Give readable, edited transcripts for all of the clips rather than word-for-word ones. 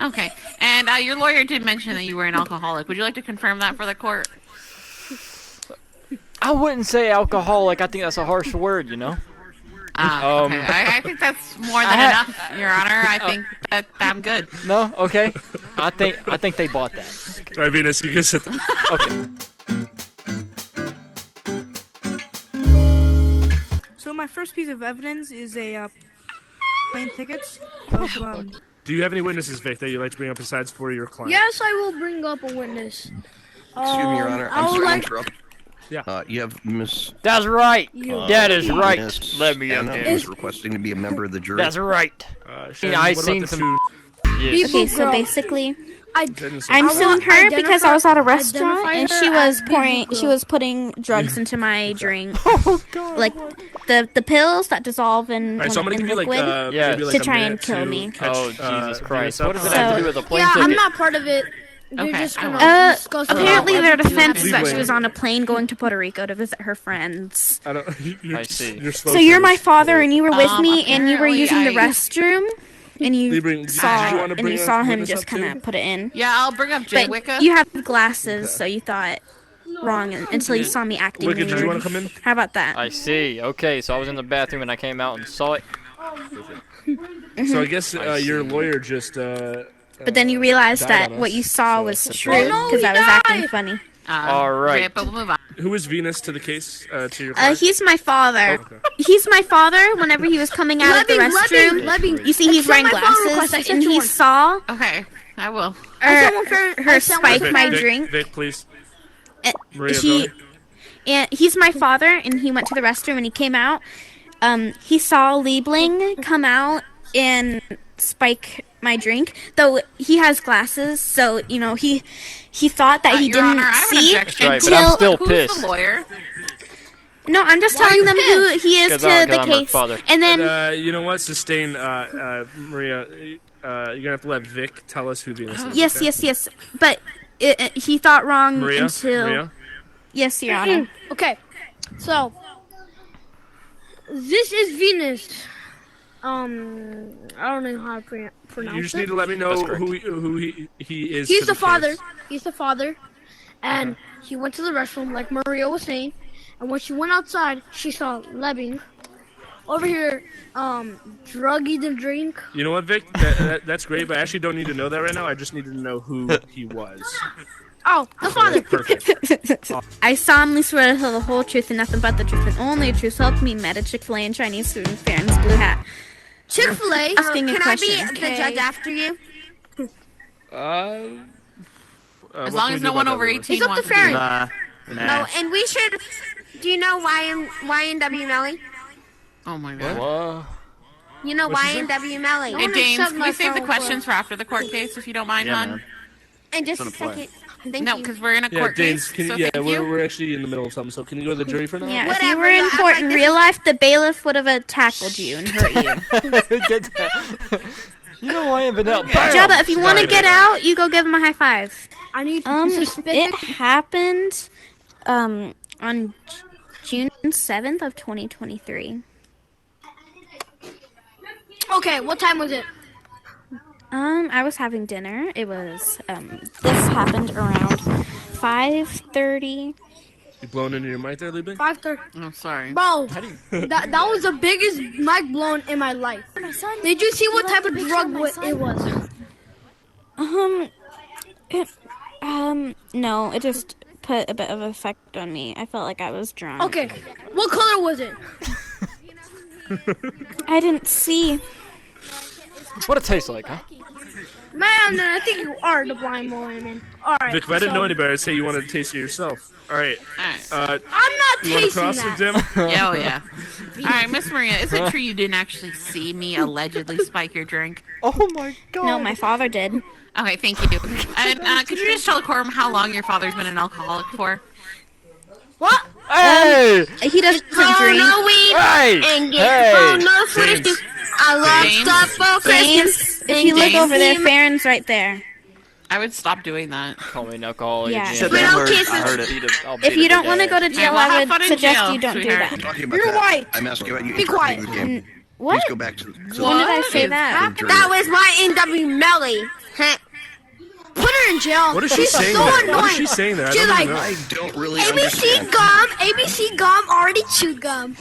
Okay. And your lawyer did mention that you were an alcoholic. Would you like to confirm that for the court? I wouldn't say alcoholic. I think that's a harsh word, you know. Okay. I think that's more than enough, Your Honor. I think that I'm good. No, okay. I think they bought that. All right, Venus, you can sit. Okay. So my first piece of evidence is a plane tickets. Do you have any witnesses, Vic, that you'd like to bring up besides for your client? Yes, I will bring up a witness. Excuse me, Your Honor. I'm sorry to interrupt. Yeah. You have Miss. That's right. That is right. Miss Let me Anna in. is requesting to be a member of the jury. That's right. Shannon, I what seen about the some. food? Yes. Okay, so basically, Goodness, I'm suing her because I was at a restaurant identify and her she was putting drugs into my drink, Oh God. like the pills that dissolve in, All right, so I'm gonna in give you like, liquid. Yeah. maybe like To a try minute and kill to me. catch, Oh Jesus Christ! Venus up. What does it have to do with a plane Yeah, ticket? I'm not part of it. You're Okay, just I gonna will. discuss Apparently, their defense is that Leeway. she was on a plane going to Puerto Rico to visit her friends. I don't. You're, I see. You're slow So you're my Venus. father, and you were with me, and you were apparently using the I- restroom, and you Did you saw wanna bring a him witness just up, too? kind of put it in. Yeah, I'll bring up Jay But Wicca. you have glasses, so you thought wrong until you saw me acting Wicked, did you weird. want to come in? How about that? I see. Okay, so I was in the bathroom and I came out and saw it. So I guess I see. your lawyer just. But then you realized died that on what us, you saw so- was Oh, true no, because he I was acting died! funny. All right. Okay, but we'll move on. Who is Venus to the case? To your client? He's my father. Okay. He's my father. Whenever he was coming out of the restroom, you see he's wearing glasses, and he saw Okay, I will. her spike Vic, my Vic, drink. Vic, please. And Maria, he go ahead. and he's my father, and he went to the restroom and he came out. He saw Liebling come out and spike my drink, though he has glasses, so you know he thought that he Your didn't Honor, I have an see objection. Right, but I'm until. still Who's pissed. the lawyer? No, I'm just telling them who he is 'Cause to I'm the her case, father. and then You know what? Sustain, Maria. You're gonna have to let Vic tell us who Venus is. yes, okay? yes. But he thought wrong Maria. until Maria. yes, Your Honor. Okay, so this is Venus. I don't know how to pronounce You just it. need to let me know That's correct. who he is. He's to the father. case. He's the father, and he went to the restroom like Maria was saying. And when she went outside, she saw Lebing over here, druggy the drink. You know what, Vic? That's great, but I actually don't need to know that right now. I just need to know who he was. Oh, the father. Perfect. I solemnly swear to tell the whole truth and nothing but the truth and only the truth. So help me, met a Chick-fil-A and Chinese food and Farron's blue hat. Chick-fil-A. Asking a Can I be question. the judge after you? As long as no one over 18 It's up to wants to Farron. do it. Oh, and we should. Do you know YNW Melly? Oh my god. Whoa. You know What'd she say? YNW Melly. Hey, wanna James, shut can my we save the phone questions for- for after the court case, if you don't mind, Yeah, hon? man. And just a It's gonna play. second. Thank No, you. because we're in a Yeah, court James. case, so Yeah, thank we're, you. we're actually in the middle of something. So can you go to the jury for now? Yeah, if Whatever, you were in I'm court like, in this real is- life, the bailiff would have tackled you and hurt you. Did that. You know I am Vanilla. Jabba, if you want to get out, you go give him a high five. I need It specific. happened on June 7th of 2023. Okay, what time was it? I was having dinner. It was this happened around 5:30. You blown into your mic there, Liebling? 5:30. Oh, sorry. Bro, that was the biggest mic blown in my life. Did you see what type of drug it was? No, it just put a bit of effect on me. I felt like I was drunk. Okay, what color was it? I didn't see. What it tastes like, huh? Man, I think you are the blind boy, man. Alright. Vic, if I didn't know any better, I'd say you wanted to taste it yourself. All right. Alright. I'm not You want to tasting cross that. them, Yeah, oh yeah. Alright, Miss Maria, is it true you didn't actually see me allegedly spike your drink? Oh my god. No, my father did. Okay, thank you. And could you just tell the court how long your father's been an alcoholic for? What? Hey! He doesn't Oh, drink. no weed Hey! and get Hey! no food. James. I love James. stuff for Christmas. James, if you look James. over there, Farron's right there. I would stop doing that. Call me an alcoholic. Yeah. again. Said that word. I heard it. If you don't want to go to jail, well, have I fun would in suggest jail, you don't sweetheart. do that. Talking about You're that. white. I'm asking about you. Be quiet. Please What? go back to When did I say is that? That was YNW Melly. Put her in jail. What is she She's saying so there? annoying. What is she saying there? I She's don't like, even know. I don't really ABC understand. gum, ABC gum, already chewed gum.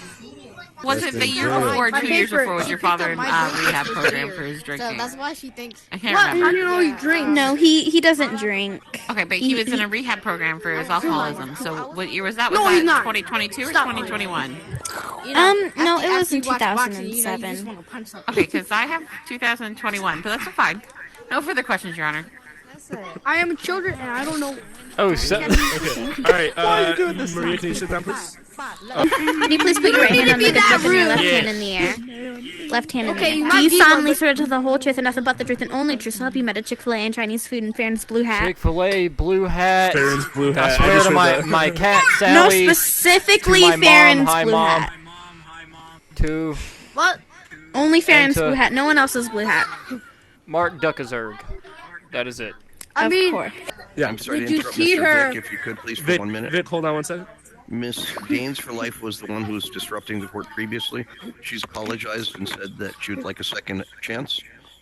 Was it the year Right. before, My 2 years favorite- before, was your father in rehab program for his drinking? So that's why she thinks. I can't What? How remember. do you know he drinks? No, he doesn't drink. Okay, but he was in a rehab program for his alcoholism. So what year was that? Was No, that he's not. 2022 or Stop. 2021? You know, No, after- it was after in you watch boxing, you just 2007. wanna punch something. Okay, because I have 2021, but that's fine. No further questions, Your Honor. I am children and I don't know. Oh, so, Okay. All right. Maria, can you sit down, please? Can you please put your right hand on the be that good book and your left rude. hand in the air? Left hand in Okay, the you air. might Do you be solemnly one, swear to the whole truth and nothing but the truth and only truth? So help you met a Chick-fil-A and Chinese food and Farron's blue hat. Chick-fil-A, blue hat. Farron's blue hat. I swear just to heard that. my cat No, Sally. specifically to my mom, Farron's hi, blue Mom. hat. To What? Only Farron's to- blue hat. No one else's blue hat. Mark Duckazerg. That is it. I Of mean, course. Yeah. I'm sorry Did to you interrupt, see Mr. her- Vick, if you could, please, for Vic, 1 minute. Vic, hold on one second. Miss Danes for Life was the one who was disrupting the court previously. She's apologized and said that she would like a second chance.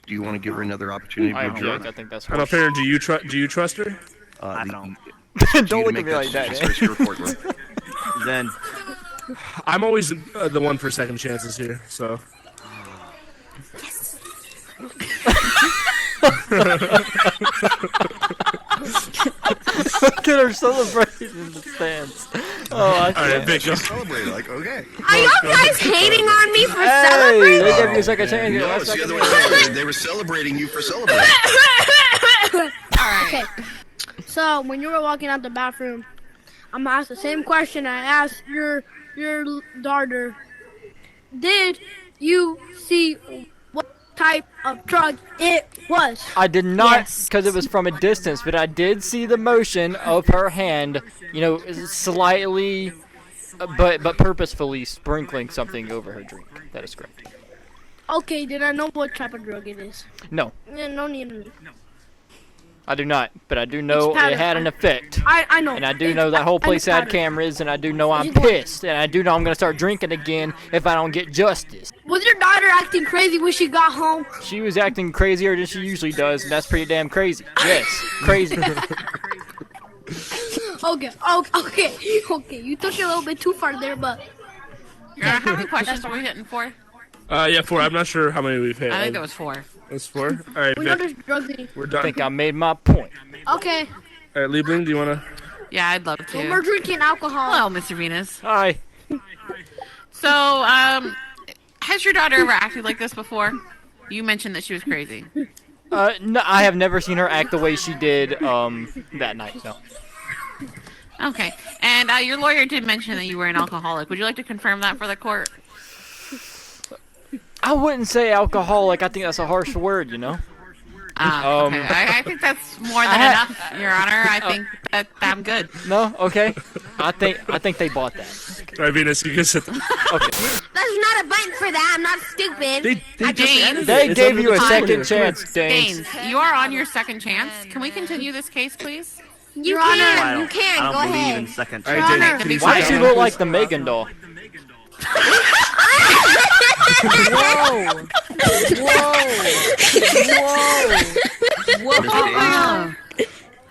Do you want to give her another opportunity I to object. object? I think that's I don't know, worse. Farron, do you trust her? I don't. Don't look at me like that, It's your courtroom. Then I'm always the one for second chances here, so. Look at her celebrating in the stands. Oh, I All right, Vic, go. Celebrate, like, okay. Are you guys hating on me for Hey, celebrating? they gave you a second chance. No, Last it's the second other way around. They were celebrating you for celebrating. okay. So when you were walking out the bathroom, I'm gonna ask the same question I asked your daughter. Did you see what type of drug it was? I did not, Yes. because it was from a distance, but I did see the motion of her hand, you know, slightly, but purposefully sprinkling something over her drink. That is correct. Okay, then I know what type of drug it is. No, Yeah, no need to. I do not, but I do know It's powder. it had an effect. I know. And I do know that whole place had powder. cameras, and I do know I'm You want- pissed, and I do know I'm going to start drinking again if I don't get justice. Was your daughter acting crazy when she got home? She was acting crazier than she usually does, and that's pretty damn crazy. Yes, crazy. Okay. You took it a little bit too far there, but Your Honor, how many questions are we hitting for? Yeah, 4. I'm not sure how many we've hit. I think that was 4. That's 4. All right, we know Vic, there's drugs in it. we're I done. think I made my point. Okay. All right, Liebling, do you want to? Yeah, I'd love When we're to. drinking alcohol. Hello, Mr. Venus. Hi. So, has your daughter ever acted like this before? You mentioned that she was crazy. No, I have never seen her act the way she did that night. No. Okay. And your lawyer did mention that you were an alcoholic. Would you like to confirm that for the court? I wouldn't say alcoholic. I think that's a harsh word, you know. Okay. I think that's more than enough, Your Honor. I think that I'm good. No, okay. I think they bought that. All right, Venus, you can sit there. Okay. There's not a button for that. I'm not stupid. They just Dane. added They it. It's gave under you a the second calendar. chance, Danes. Danes, you are on your second chance. Can we continue this case, please? You Your Honor, can. I You can. don't Go believe ahead. in second All chance. right, Dane, Honor. can you Why sit does she down? look like the Megan doll? Miss Danes,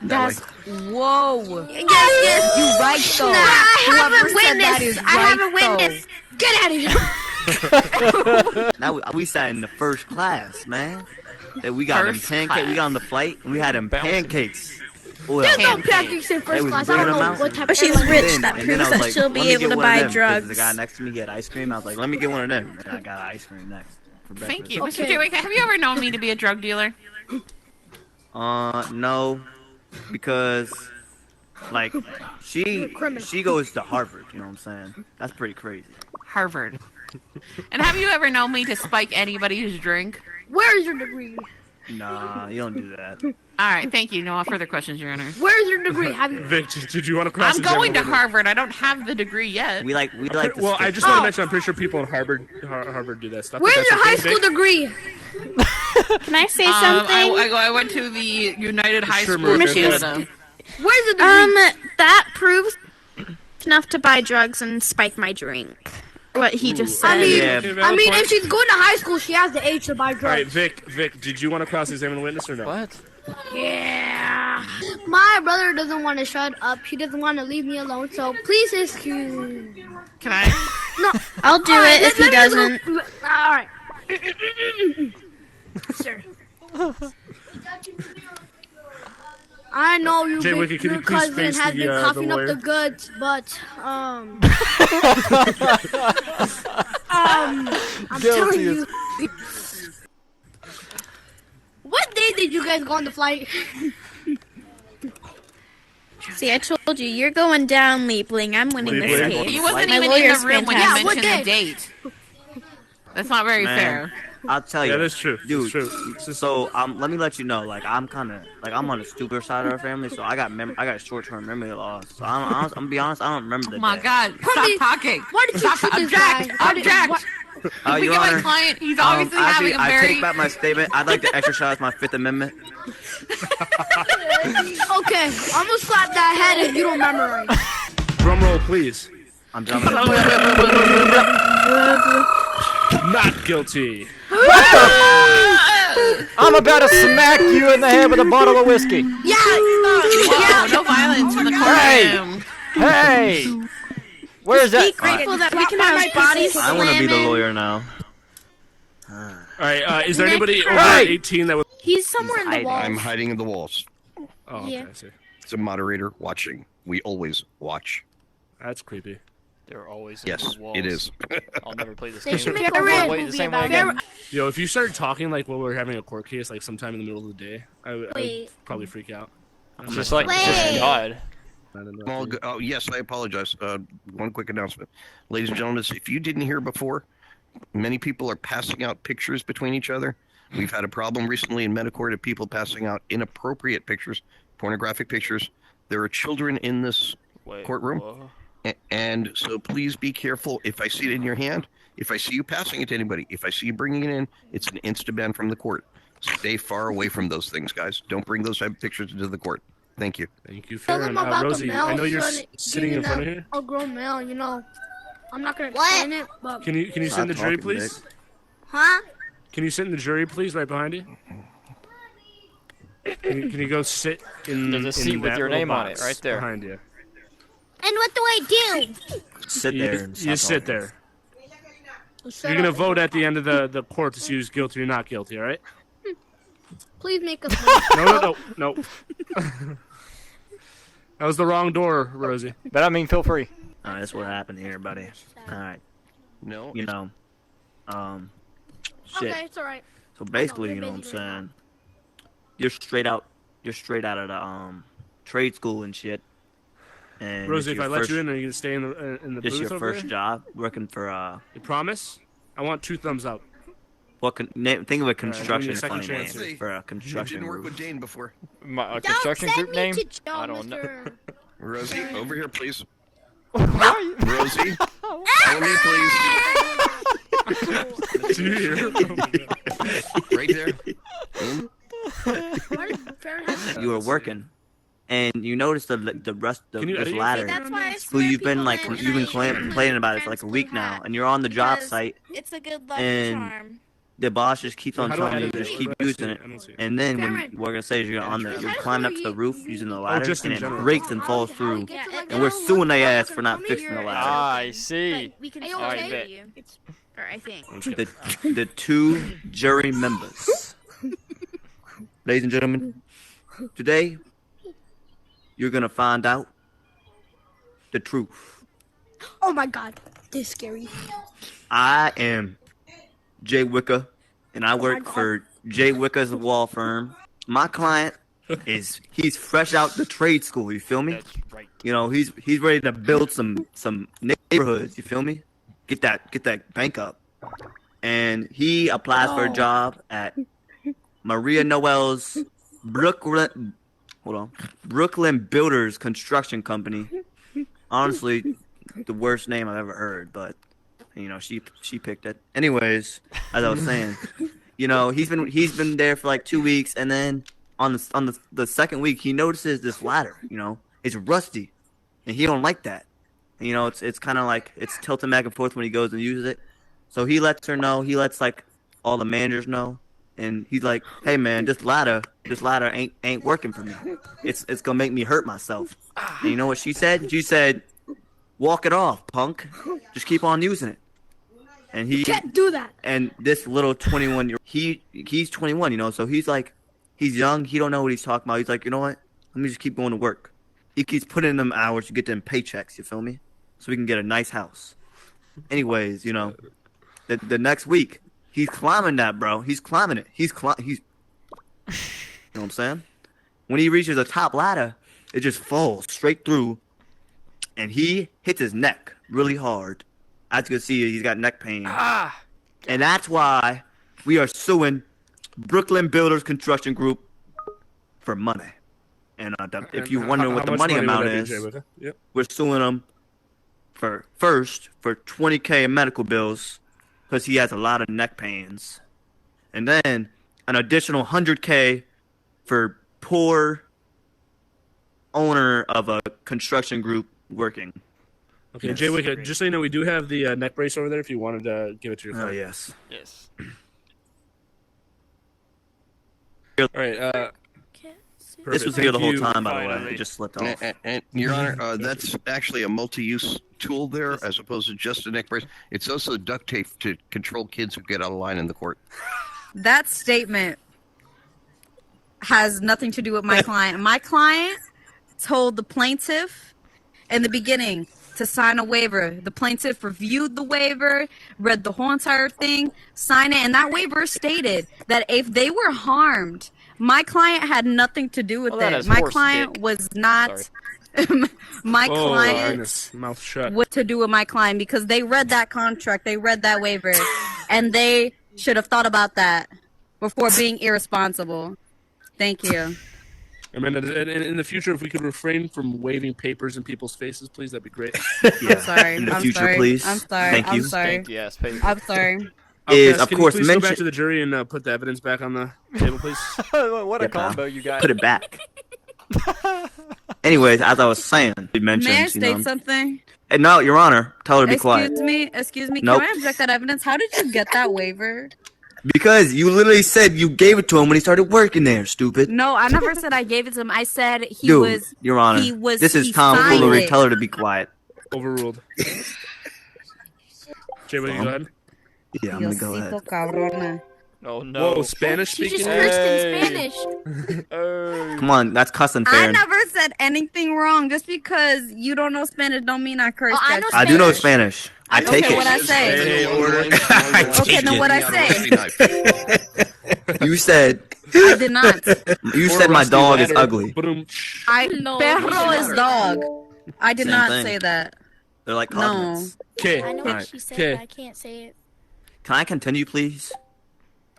That's whoa. yes. You right though. I have Whoever a said that witness. is I have a right, witness. Get out of here. Now we sat in the first class, man. That we got them First pancakes. We class. got on the flight, and we had them Bouncing. pancakes. Well, There's no Pancakes. pancakes in They first was class. I don't bringing know them out. what type But of she's airline. rich. then- That and then proves I was that like, she'll let be me able get to one of buy them, 'cause drugs. The guy next to me had ice cream. I was like, let me get one of them. And I got ice cream next. For breakfast. Thank you. Okay. Mr. Dewey, have you ever known me to be a drug dealer? No, because like she goes to Harvard. You know what I'm saying? That's pretty crazy. Harvard. And have you ever known me to spike anybody's drink? Where's your degree? Nah, you don't do that. All right, thank you. No further questions, Your Honor. Where's your degree? Have you? Vic, did you want to cross? I'm going to Harvard. I don't have the degree yet. We like to Well, I stick- just want to Oh. mention, I'm pretty sure people in Harvard do that stuff. Where's That's your okay, high school Vic? degree? Can I say something? I went to the United High Sure, School of Maria, Canada. Where's the degree? That proves enough to buy drugs and spike my drink. What he just said. I mean, Yeah. I mean, if she's going to high school, she has the age to buy All right, drugs. Vic, did you want to cross-examine the witness or no? What? Yeah. My brother doesn't want to shut up. He doesn't want to leave me alone. So please excuse. Can I? No. I'll do All right, it if he let me doesn't. go. All right. Sir. I know you, Jay Wicked, can your you please cousin face has the, been the coughing up lawyer? the goods, but I'm telling Guilty you. What day did you guys go on the flight? See, I told you, you're going down, Liebling. I'm winning this Liebling? case. He wasn't My even in the lawyer's room when you fantastic. what mentioned the day? date. That's not very Man, fair. I'll tell you. Yeah, that's true. Dude, That's true. so let me let you know, like I'm on the stupider side of our family, so I got short-term memory loss. So I'm gonna be honest, I don't remember the Oh my day. God! Stop Honey, talking. why did you Stop. shoot this Object. guy? Why did- Object. why- Can we Your get my Honor, client? He's obviously actually, having a I very. take back my statement. I'd like to exercise my Fifth Amendment. Okay, I'm gonna slap that head if you don't memorize. Drum roll, please. I'm jumping. Not guilty. I'm about to smack you in the head with a bottle of whiskey. Whoa, no violence in the courtroom. Hey! Where's Be that? grateful that we can have bodies I want to be the slamming. lawyer now. All right. Is there anybody over Hey! 18 that would? He's somewhere in the hiding. wall. I'm hiding in the walls. Oh, okay. Yeah. I see. It's a moderator watching. We always watch. That's creepy. They're always in Yes, the walls. it is. I'll never play this They game. should make a I'll red wait the movie same way about again. it. Yo, if you started talking like while we were having a court case, like sometime in the middle of the day, I would Wait. probably freak out. It's just like it's just God. I don't know. Small oh, yes, I apologize. One quick announcement. Ladies and gentlemen, if you didn't hear before, many people are passing out pictures between each other. We've had a problem recently in Metacourt of people passing out inappropriate pictures, pornographic pictures. There are children in this Wait, courtroom. whoa. And so please be careful. If I see it in your hand, if I see you passing it to anybody, if I see you bringing it in, it's an insta-ban from the court. Stay far away from those things, guys. Don't bring those type of pictures into the court. Thank you. Thank you, Tell Farron. them about Rosie, the mail. I know you're son. sitting in front of here. A grown male, you know. I'm not gonna What? explain it, but Can you sit in the jury, please? Huh? Can you sit in the jury, please, right behind you? Can you go sit in? There's a seat in with that your little name on it, box right there. behind you. And what do I do? Sit there and You stop sit talking. there. shut You're gonna up. vote at the end of the court to see who's guilty or not guilty. All right? Please make us. No. That was the wrong door, Rosie. But I mean, feel free. That's what happened here, buddy. All right. No. You know, shit. Okay, it's alright. So basically, they're you know what I'm busy right saying? You're straight out of the trade school and shit. And Rosie, it's if I your let first- you in, are you gonna stay in the this booth your over first there? job working for You promise? I want 2 thumbs up. think of a give me a construction second funny chance name here. for a You construction didn't work with roof. Dane before. A construction group name? Yo, I don't know. Mr. Rosie, over here, please. Why are you- Rosie, follow me, please. Do you hear? Right there. Why did Farron have You were working, and you noticed the rest of Can you this edit your ladder. That's why I Who swear you've been people like in you've been high complaining about it for like a school week now, hat and you're on the job because site. It's a good luck And- charm. The boss just keeps on How do I telling you edit to this? just keep I don't using see it. I don't see it. And then when Cameron. we're gonna say is you're climbing up to the roof using the ladder, just in and it general. breaks and falls through, Get to, and we're suing their ass for not fixing the ladder. I see. But we can Are you still okay? pay you. Or I think. I'm just kidding. The 2 jury members, ladies and gentlemen, today you're gonna find out the truth. Oh my god, this is scary. I am Jay Wicker, and I my work God. for Jay Wicker's law firm. My client he's fresh out the trade school. You feel me? That's right. You know, he's ready to build some neighborhoods. You feel me? Get that bank up, and he applies for a job at Maria Noel's Brooklyn Builders Construction Company. Honestly, the worst name I've ever heard, but you know, she picked it. Anyways, as I was saying, you know, he's been there for like 2 weeks, and then on the second week, he notices this ladder. You know, it's rusty, and he don't like that. And, you know, it's kind of like it's tilting back and forth when he goes and uses it. So he lets her know. He lets like all the managers know, and he's like, "Hey man, this ladder ain't working for me. It's gonna make me hurt myself." And you know what she said? She said, "Walk it off, punk. Just keep on using it." And he Can't do that. and this little he's 21, you know, so he's like, he's young, he don't know what he's talking about. He's like, you know what? Let me just keep going to work. He keeps putting in them hours to get them paychecks, you feel me? So we can get a nice house. Anyways, you know, the next week, he's climbing that, bro. He's climbing it. You know what I'm saying? When he reaches the top ladder, it just falls straight through, and he hits his neck really hard. As you can see, he's got neck pain. And that's why we are suing Brooklyn Builders Construction Group for money. And if you wonder what the money amount is, we're suing them for 20K in medical bills because he has a lot of neck pains. And then an additional 100K for poor owner of a construction group working. Okay, Yes. Jay Wick, just so you know, we do have the neck brace over there if you wanted to give it to your Oh, client. yes. Yes. All right. This was perfect. here the Thank whole you. time, by the way. Finally. It just slipped off. And Your Honor, that's actually a multi-use tool there, as opposed to just a neck brace. It's also duct tape to control kids who get out of line in the court. That statement has nothing to do with my client. My client told the plaintiff in the beginning to sign a waiver. The plaintiff reviewed the waiver, read the whole entire thing, signed it, and that waiver stated that if they were harmed, my client had nothing to do with Well, that it. is My horse client dick. was not my Oh, client Agnes, mouth shut. what to do with my client because they read that contract, they read that waiver, and they should have thought about that before being irresponsible. Thank you. Amanda, in the future, if we could refrain from waving papers in people's faces, please, that'd be great. Yeah. Sorry. In the I'm future, sorry. please. I'm sorry. Thank I'm you. sorry. Thank you. Yes, paper. I'm sorry. Is, Outcast, of can course, you please go back mention- to the jury and put the evidence back on the table, please? What a Yeah, pal. combo you got. Put it back. Anyways, as I was saying, you mentioned, May I you state know, something? and no, Your Honor, tell her to be quiet. Excuse me. Nope. Can I object that evidence? How did you get that waiver? Because you literally said you gave it to him when he started working there, stupid. No, I never said I gave it to him. I said he Dude, was. Your Honor, He was. this is he tomfoolery. signed it. Tell her to be quiet. Overruled. Jay, will you go ahead? Yeah, I'm gonna go ahead. Diosito cabrona. Oh no. Whoa, Spanish She speaking? just cursed Hey. in Spanish. Oh. Come on, that's cussing I fair. never said anything wrong. Just because you don't know Spanish don't mean I cursed. Oh, I at know you. I do know Spanish. Spanish. I Okay, take what I it. say? Hey, order. Okay, then what I say? You said I did not. you said my dog is ugly. Boom. No, Perro is dog. I did Same not thing. say that. They're like No. condiments. Okay. I know Alright. what she said, Okay. but I can't say it. Can I continue, please?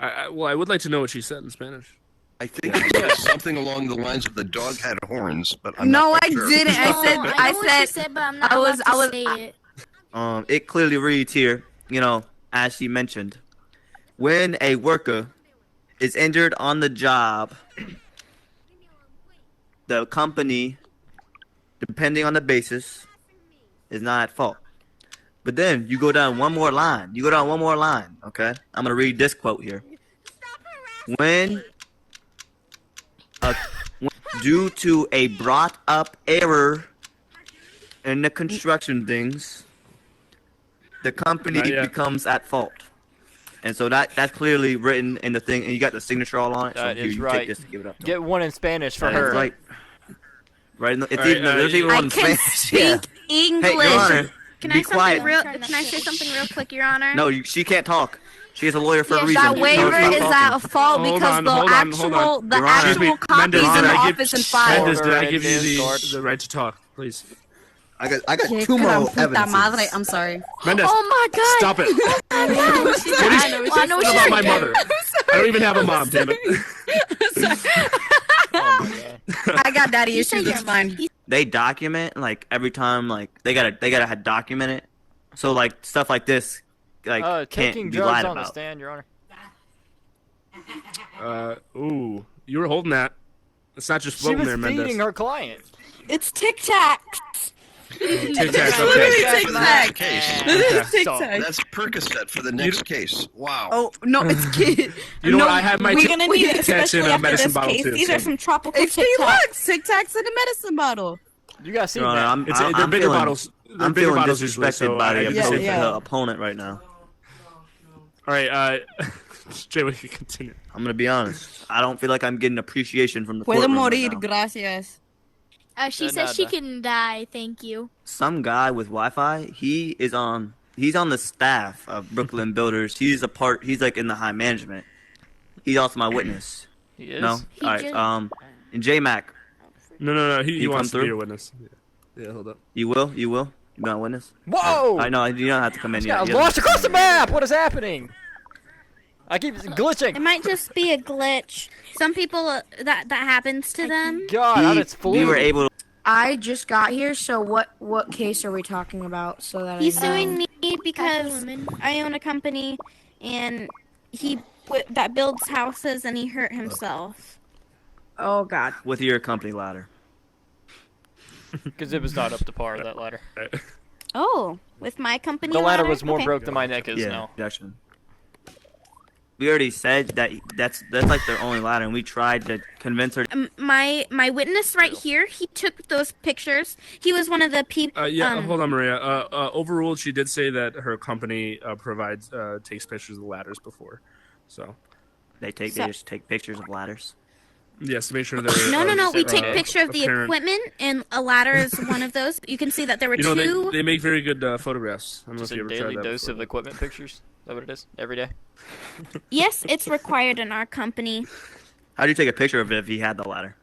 Well, I would like to know what she said in Spanish. I think it said something along the lines of the dog had horns, but I'm No, not I quite sure. didn't. I No, said. I know I what said. she said, but I'm not I was- allowed to I was- say it. It clearly reads here, you know, as she mentioned, when a worker is injured on the job, the company, depending on the basis, is not at fault. But then you go down one more line. Okay? I'm going to read this quote here. When due to a brought up error in the construction things, the company Not yet. becomes at fault. And so that's clearly written in the thing, and you got the signature all on it. That so is you right. take this to give it up to Get one in Spanish for him. her. Right. Right. It's All right, even, there's even I one in can Spanish. speak Yeah. English. Hey, Your Honor, Can be I quiet. Can I say something real quick, Your Honor? No, she can't talk. She is a lawyer for a reason. That Tell her waiver to stop is talking. at fault Hold because on, the hold on, actual hold on. the Your Honor. actual Excuse me, copies Mendes, in did the I give- office and file. Mendes, did I Order give in you this the right to talk, please? I got Que two more gran puta evidences. madre. I'm sorry. Mendes, Oh my god! stop it. I know what she said. I know what I know what What she about said. my mother? I don't even have a mom, damn it. Oh my god. I got daddy You said issues. It's your- fine. They document like every time, like they gotta document it. So like stuff like this, like Taking can't be drugs lied on the about. stand, Your Honor. Ooh, you were holding that. It's not just She floating was there, feeding Mendes. her client. It's Tic Tacs. Tic Tac. Literally Okay. Tic Tac. Case. This is Tic So- Tac. That's Percocet for the next case. Wow. Oh no, it's kid. You know no, what? I have my We're Tic gonna need it, Tacs in especially a after medicine this bottle case. too. These so. are some tropical It's Tic see, Tacs. look, Tic Tacs in a medicine bottle. You guys seen Your Honor, that? They're I'm bigger feeling, bottles. They're I'm bigger feeling bottles usually, disrespected so by I the, just- yeah. opponent right now. All right, Jay, we can continue. I'm gonna be honest. I don't feel like I'm getting appreciation from the Puede courtroom morir, right now. gracias. She says she can die. Thank you. Some guy with Wi-Fi. He's on the staff of Brooklyn Builders. He's like in the high management. He's also my witness. He is. No, He all right. just- And J Mac, No. He You wants come to be through? your witness. Yeah, hold up. you will. You be my witness. Whoa! I know. You don't have to come in I yet. lost across the map. What is happening? I keep glitching. It might just be a glitch. Some people that happens to them. God, it's We were fluid. able to. I just got here, so what case are we talking about? So that He's I know. suing me because I own a company and that builds houses and he hurt himself. Oh God. with your company ladder. Because it was not up to par, that ladder. Oh, with my company. The ladder was more Okay. broke than my neck is now. Objection. We already said that that's like their only ladder, and we tried to convince her. My witness right here, he took those pictures. He was one of the people. Hold on, Maria. Overruled. She did say that her company takes pictures of the ladders before, so They just take pictures of ladders. yes, to make sure they're. No. We take picture of the apparent. equipment, and a ladder is one of those. You can see that there were You know, two. they make very good photographs. I don't Just know if a you ever daily tried that dose before. of equipment pictures. Is that what it is? Every day? Yes, it's required in our company. How'd you take a picture of it if he had the ladder?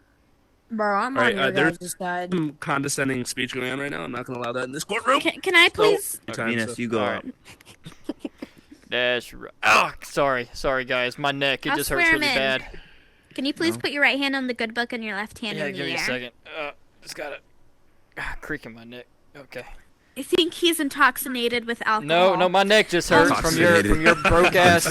Bro, I'm All right, on your there's guys' side. some condescending speech going on right now. I'm not going to allow that in this courtroom. Can I please? Venus, you go All up. right. That's right. Oh, sorry guys. My neck, it I'll just hurts swear him really in. bad. Can you please put your right hand on the good book and your left hand Yeah, in the give me air? a second. Just got a creak in my neck. Okay. I think he's intoxicated with alcohol. No, my neck just hurts from your broke ass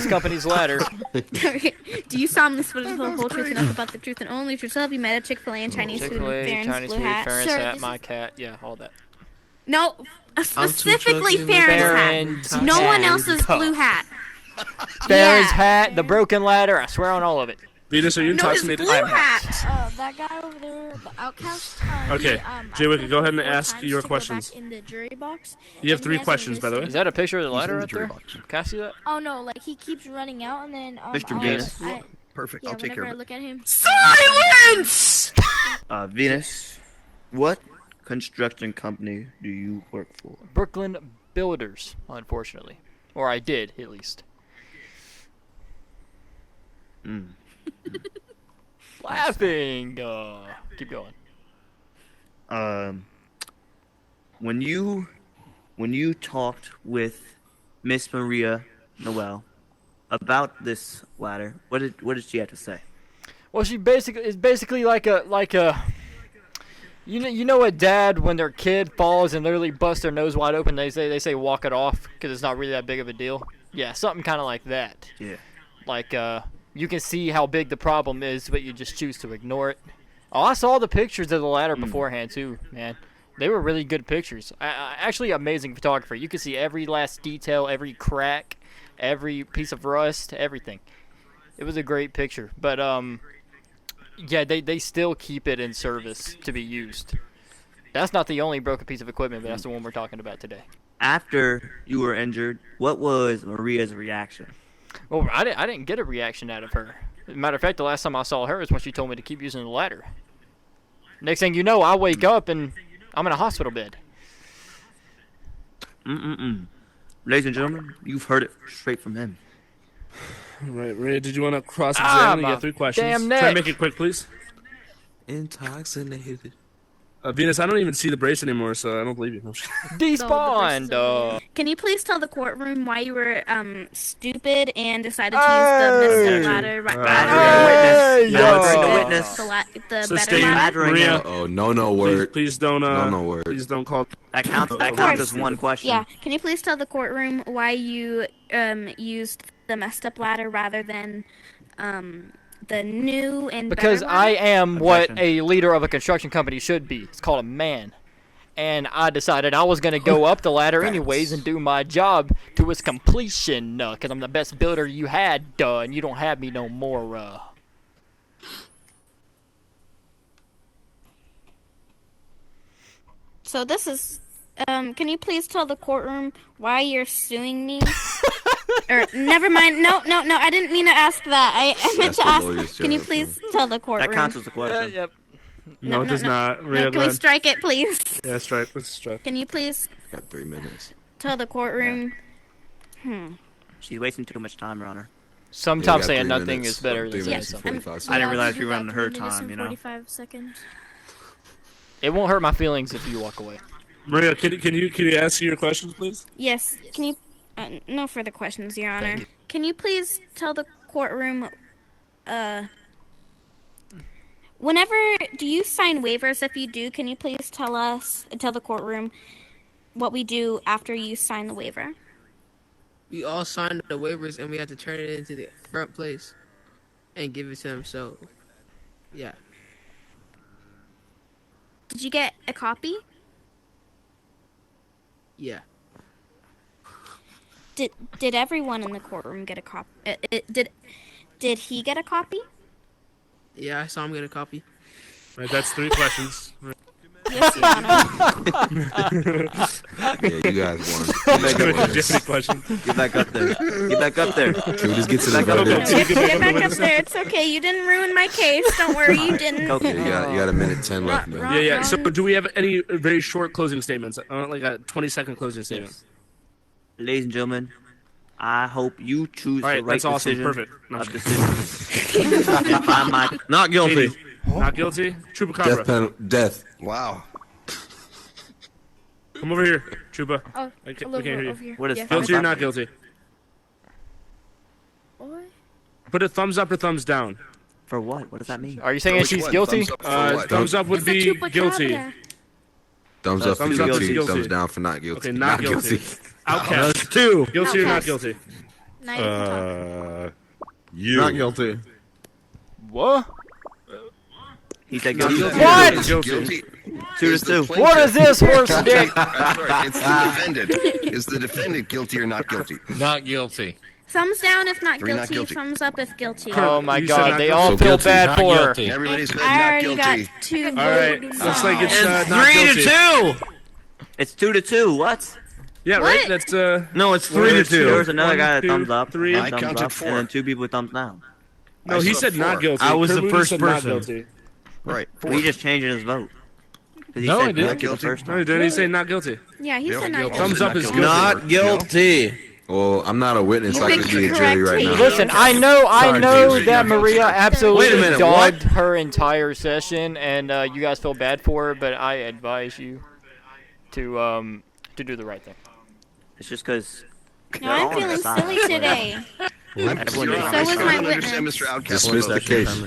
company's ladder. Do you solemnly swear to the whole truth and nothing about the truth and only truth? Have you met a Chick-fil-A and Chinese food Chick-fil-A, with Farron's Chinese blue food, hat? Farron's Sir, hat, this my is- cat, yeah, all that. No, specifically chugging Farron's hat. No one else's blue hat. Farron's Yeah. hat, the broken ladder, I swear on all of it. Venus, are you No, his intoxicated? blue hat. That guy over there, the outcast. Okay, Jay Wicked, go ahead and ask your questions. In the jury box. You have and three he hasn't questions, by the way. Is that a picture of the ladder in the right jury there? box. Can I see that? Oh no, like he keeps running out and then. Mr. I'll- Venus. Perfect. Yeah, I'll take care whenever I of it. look at him. Silence! Venus, what construction company do you work for? Brooklyn Builders, unfortunately. Or I did, at least. Laughing! Keep going. When you talked with Miss Maria Noel about this ladder, what did she have to say? Well, it's basically like a you know a dad when their kid falls and literally busts their nose wide open, they say walk it off because it's not really that big of a deal. Yeah, something kind of like that. Yeah. Like you can see how big the problem is, but you just choose to ignore it. Oh, I saw the pictures of the ladder beforehand too, man. They were really good pictures. Actually, amazing photography. You can see every last detail, every crack, every piece of rust, everything. It was a great picture, but yeah, they still keep it in service to be used. That's not the only broken piece of equipment, but that's the one we're talking about today. After you were injured, what was Maria's reaction? Well, I didn't get a reaction out of her. As a matter of fact, the last time I saw her is when she told me to keep using the ladder. Next thing you know, I wake up and I'm in a hospital bed. Ladies and gentlemen, you've heard it straight from him. Right, Ray, did you want to cross-examine? You my have three questions. damn Try neck. to make it quick, please. Intoxicated. Venus, I don't even see the brace anymore, so I don't believe you. No, Despawned. Can you please tell the courtroom why you were stupid and decided to use the missing ladder? Witness. The So better stay, ladder? Maria. Oh, no word. Please don't. No word. Please don't call. That counts as one question. Yeah. Can you please tell the courtroom why you used the messed up ladder rather than the new and Because better I ladder? am what a leader of a construction company should be. It's called a man. and I decided I was gonna go up the ladder anyways and do my job to its completion, cause I'm the best builder you had, and you don't have me no more. So this is, can you please tell the courtroom why you're suing me? Or never mind. No, I didn't mean to ask that. I meant to ask. Can you please tell the courtroom? That counts as a question. Yep. No, it does not. Maria, No, can we strike it, please? Yeah, strike. Let's strike. Can you please Got 3 minutes. tell the courtroom? She's wasting too much time, Your Honor. Sometimes got saying 3 nothing minutes. is better 3 than saying minutes and something. 45 I seconds. didn't realize you were on her time, you know. 45 seconds. It won't hurt my feelings if you walk away. Maria, can you ask your questions, please? Yes. Can you? No further questions, Your Honor. Can you please tell the courtroom? Whenever do you sign waivers? If you do, can you please tell the courtroom what we do after you sign the waiver? We all signed the waivers and we had to turn it into the front place and give it to them. So, yeah. Did you get a copy? Yeah. Did everyone in the courtroom get a copy? Did he get a copy? Yeah, I saw him get a copy. Right, that's 3 questions. Yes, Your Honor. Yeah, you guys won. Do you have any questions? Get back up there. Get back up there. Can we just get to the Back up verdict? there. Get back up there. It's okay. You didn't ruin my case. Don't worry, you didn't. Okay. Yeah, you got a minute 10 left, man. Yeah. So, do we have any very short closing statements? Like a 20-second closing statement. Ladies and gentlemen, I hope you choose All right, the right that's awesome. decision. Perfect. No, Of decision. And find my not guilty. Katie, not guilty. Death Chupacabra. penalty. Death. Wow. Come over here, Chupa. Oh, We can't over hear you. here. What is Yeah. Guilty or not guilty? What? Put a thumbs up or thumbs down. For what? What does that mean? Are you saying Which she's one? guilty? Thumbs up for what? Thumbs up would It's a be chupacabra. guilty. Thumbs up for thumbs up is guilty. guilty. Thumbs down for not guilty. Okay, not guilty. Outcast. That's 2. Guilty or not Outcast. guilty? Now you can talk. You. Not guilty. What? He said Not guilty. guilty. What? Guilty. 2 is to the 2. plaintiff. What is this horse dick? I'm sorry, it's the defendant. Is the defendant guilty or not guilty? Not guilty. Thumbs down if not 3 guilty. not guilty. Thumbs up if guilty. Oh my You said God, not they guilty. all So feel guilty. bad Not for her. guilty. Everybody said I not already guilty. got 2 All right. votes. Looks like it's It's not 3 guilty. to 2. It's 2 to 2. What? Yeah, What? right. That's No, it's 3 One, to two. 2. There was another 1, guy that 2, thumbs up. 3. I thumbs counted up, 4. and then 2 people with thumbs down. No, I he saw said not 4. guilty. I was the Kurt Moody first said not person. guilty. Right. He just changing his vote. 'Cause he No, said I didn't. guilty the Guilty. first No, time. didn't he say not guilty? Yeah, he Yeah, said not guilty. guilty. Thumbs up is guilty. guilty. Not guilty. Well, I'm not a witness. You I picked could be a the jury correct right now. case. Listen, I know James. that Maria absolutely Wait a minute, dogged her entire session, and you guys feel bad for her, but I advise you to do the right thing. It's just because. No, I'm feeling silly today. So was I my don't witness. understand Mr. Outcast. Dismiss the case.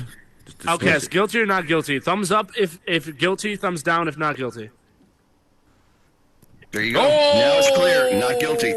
Outcast, guilty or not guilty? Thumbs up if guilty. Thumbs down if not guilty. There you go. Now it's clear. Not guilty.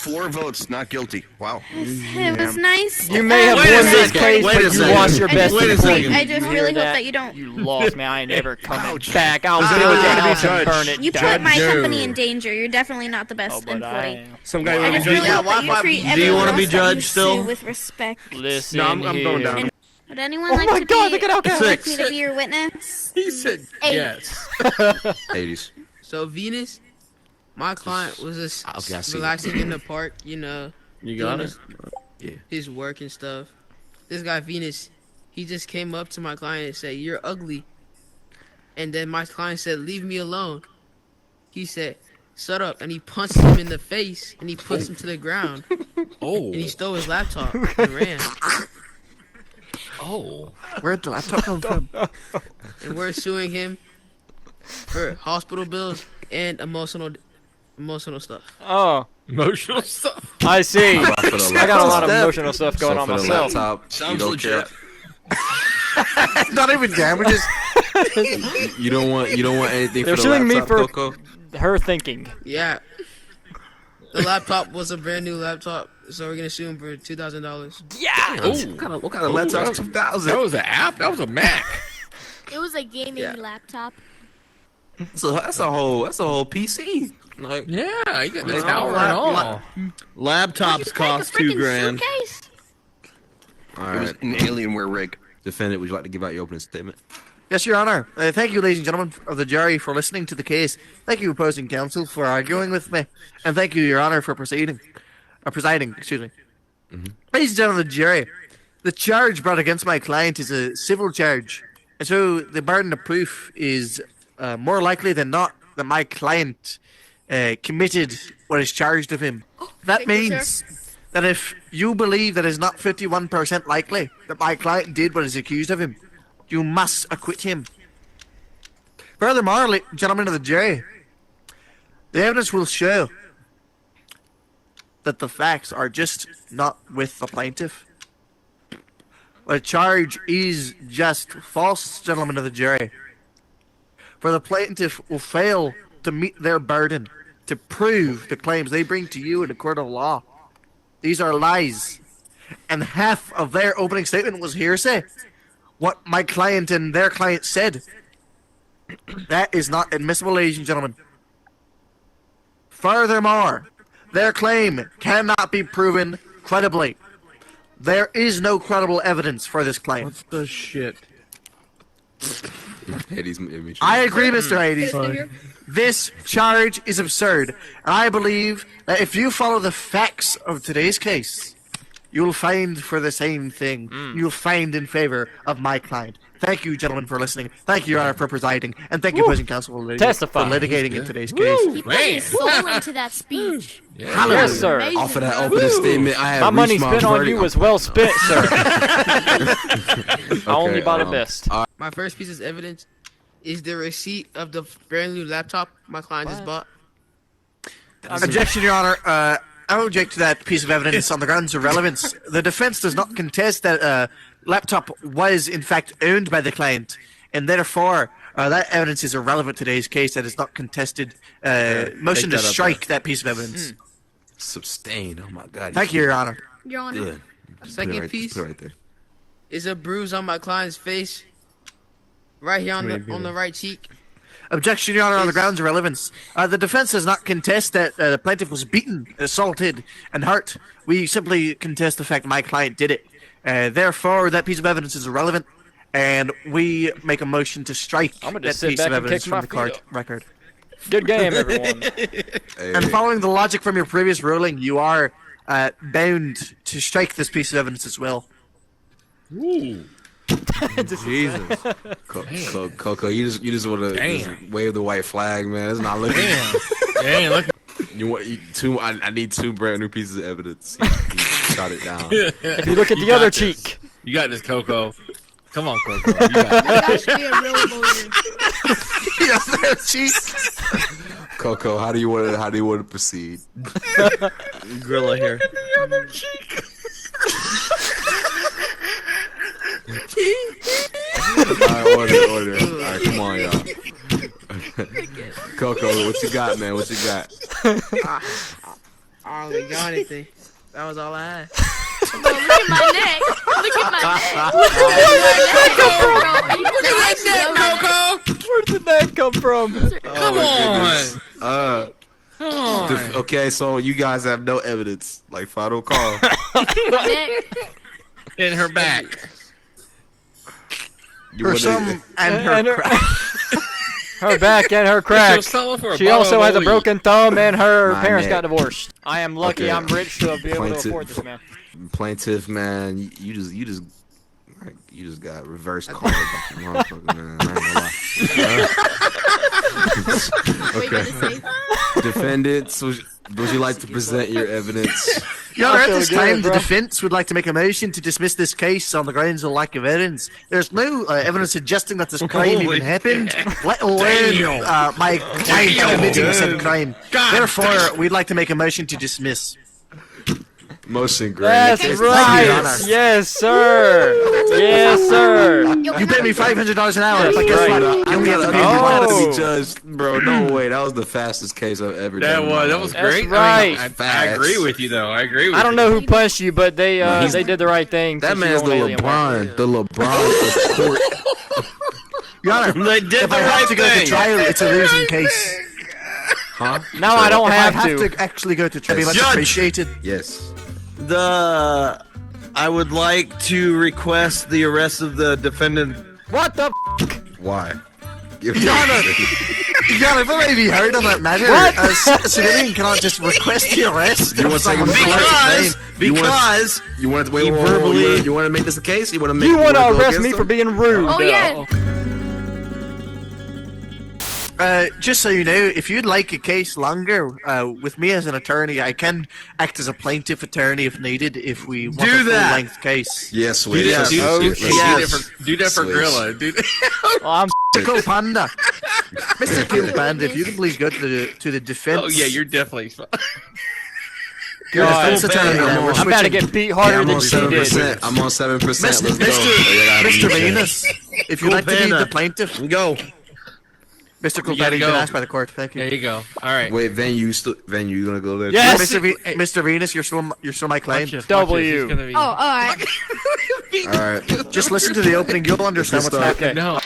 4 votes. Not guilty. Wow. It was nice. You may have won this case, but you lost your best I employee. just You really hear hope that you don't. You lost me. I ain't never coming Ouch. back. I'll This is build never your gonna be house and judged. burn it You down. put my company in danger. You're definitely not the Oh, best but I employee. am. Some guy I want to just be really judged. hope that you treat Do you everyone wanna be else that you judged sue still? with respect. Listen No, I'm going here. down. Would anyone Oh like my to God, be look at Outcast. like me to be your witness? He said 8. yes. 80s. So Venus, my client was just Okay, I see relaxing in the park, you know, You got doing it? his- his work and stuff. This guy Venus, he just came up to my client and said, "You're ugly," and then my client said, "Leave me alone." He said, "Shut up," and he punched him in the face and he pushed him to the ground Oh. and he stole his laptop and ran. Oh. Where'd the laptop come from? And we're suing him for hospital bills and emotional stuff. Oh, Emotional stuff. I see. How about for the I got a lot of laptop? emotional stuff going So on for the myself. laptop, Sounds you don't legit. care. Not even damages. You don't want anything They're for the suing me laptop, for Coco? her thinking. Yeah. The laptop was a brand new laptop, so we're gonna sue him for $2,000. Yeah. What kind of laptop? 2000. That was an app? That was a Mac. It was a gaming Yeah. laptop. So that's a whole PC. Like, yeah, you got the like, tower and all. Laptops cost $2,000. All It was right. an Alienware rig. Defendant, would you like to give out your opening statement? Yes, Your Honor. Thank you, ladies and gentlemen of the jury, for listening to the case. Thank you, opposing counsel, for arguing with me, and thank you, Your Honor, for presiding. Excuse me. Ladies and gentlemen of the jury, the charge brought against my client is a civil charge, and so the burden of proof is more likely than not that my client committed what is charged of him. That means that if you believe that it's not 51% likely that my client did what is accused of him, you must acquit him. Furthermore, gentlemen of the jury, the evidence will show that the facts are just not with the plaintiff. The charge is just false, gentlemen of the jury. For the plaintiff will fail to meet their burden to prove the claims they bring to you in a court of law. These are lies. And half of their opening statement was hearsay. What my client and their client said. That is not admissible, ladies and gentlemen. Furthermore, their claim cannot be proven credibly. There is no credible evidence for this claim. What the shit? I agree, Mr. Hades. This charge is absurd, and I believe that if you follow the facts of today's case, you'll find for the same thing. You'll find in favor of my client. Thank you, gentlemen, for listening. Thank you, Your Honor, for presiding, and thank you, opposing counsel, for litigating in today's case. He put his soul into that speech. Hallelujah. Yes, sir. Off of that opening statement, I have My money reached spent on verdict. you was well spent, sir. I only bought the best. My first piece of evidence is the receipt of the brand new laptop my client just bought. Objection, Your Honor. I object to that piece of evidence on the grounds of relevance. The defense does not contest that laptop was, in fact, owned by the client, and therefore that evidence is irrelevant to today's case. That is not contested. Motion to strike that piece of evidence. Sustained. Oh my God. Thank you, Your Honor. Your Honor. Good. Second piece Put it right there. is a bruise on my client's face, right here on the right cheek. Objection, Your Honor, on the grounds of relevance. The defense does not contest that the plaintiff was beaten, assaulted, and hurt. We simply contest the fact my client did it. Therefore, that piece of evidence is irrelevant, and we make a motion to strike I'm gonna that just sit piece back of and evidence kick my from the feet court up. record. Good game, everyone. And following the logic from your previous ruling, you are bound to strike this piece of evidence as well. Ooh. Jesus. Coco, you just want to wave the white flag, man. It's not looking. Damn, look. You want two? I need two brand new pieces of evidence. You shot it down. If you look at the other cheek. You got this, Coco. Come on, Coco. You got That should be a real bully. The other cheek. Coco, how do you want to proceed? Gorilla here. The other cheek. Alright, order. Alright, come on, y'all. Coco, what you got, man? What you got? I don't really got anything. That was all I had. Bro, look at my neck. Look at my neck. Where did that come from? Come on. Come on. Okay, so you guys have no evidence. Like final call. In her back. Her thumb and her crack. Her back and her crack. She also has a broken thumb, and her My parents neck. got divorced. I am lucky. Okay. I'm rich to be able to afford this, man. Plaintiff, man, you just got reverse called like a motherfucker, man. I ain't gonna lie. Okay. Defendants, would you like to present your evidence? Your Honor, at this good, time, the bro. defense would like to make a motion to dismiss this case on the grounds of lack of evidence. There's no evidence suggesting that this crime even happened, let alone my client committing said crime. Therefore, we'd like to make a motion to dismiss. Motion granted. That's right. Yes, sir. Yes, sir. You pay me $500 an hour, but guess right. what? You get to be I'm glad to Oh. be judged, bro. No way. That was the fastest case I've ever That done. in my was life. great. right. I agree with you though. I agree with I don't you. know who punched you, but they did the right thing. That since you man's were the on Alien War. LeBron. The LeBron of court. Your Honor, They did if the I have right to go to thing. trial, it's a losing case. Huh? No, I don't If have I to. have to actually go to trial, Yes. much Judge! appreciated. Yes. I would like to request the arrest of the defendant. What the? Why? Your Honor, Your Honor, if I may be heard on that matter, What? a civilian cannot just request the arrest You of want to take someone him for his name. Because You want to wait? He wait, wait, verbally- You want to make this a case? You want to make? You want to go arrest against me him? for being rude? Oh yeah. Just so you know, if you'd like a case longer, with me as an attorney, I can act as a plaintiff attorney if needed, if we want Do a that. full-length case. Yes, Do wait. that, Yes. do, Oh, do, shit. do that for Switch. Grilla, dude. Oh, I'm Mr. Panda. Mr. Cool Panda, if you could please go to the defense. Oh yeah, you're definitely. God. defense attorney. I'm We're on- I'm about to switching. get beat harder I'm than on she did. 7%. I'm on 7%. Let's go. Mr. Venus, if you'd Cool like to be Panda. the plaintiff. go. Mr. Cool You gotta Panda, you've been go. asked by the court. Thank you. There you go. All right. Wait, you gonna go there? Yes. Mr. Venus, you're still my client. Watch this, W. watch this. He's gonna be- Oh, all right. All right. Just listen to the opening. You'll understand what's start. happening. No.